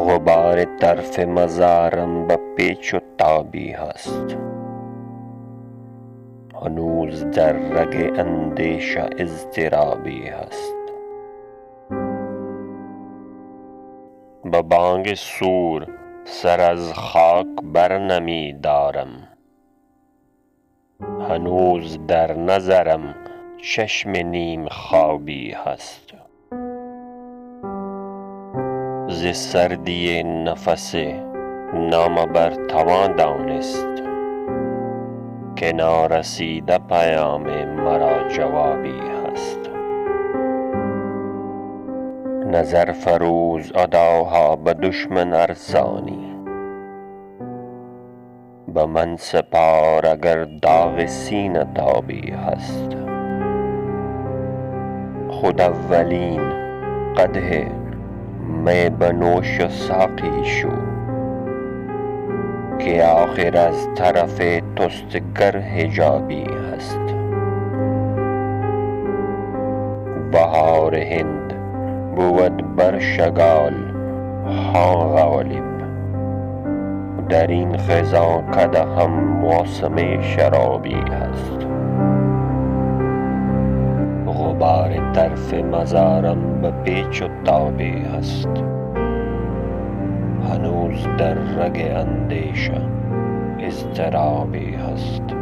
غبار طرف مزارم به پیچ و تابی هست، هنوز در رگ اندیشه اضطرابی هست. به بانگ صور سر از خاک بر نمی دارم، هنوز در نظرم چشم نیم خوابی هست. ز سردی نفس نامه بر توان دانست که نارسیده پیام مرا جوابی هست. نظر فروز اداها به دشمن ارزانی، به من سپار اگر داغ سینه تابی هست. خود اولین قدح می بنوش و ساقی شو که آخر از طرف توستگر حجابی هست. بهار هند بود بر شگال ها غالب، در این خزان قدح هم موسم شرابی هست. غبار طرف مزارم به پیچ و تابی هست، هنوز در رگ اندیشه اضطرابی هست.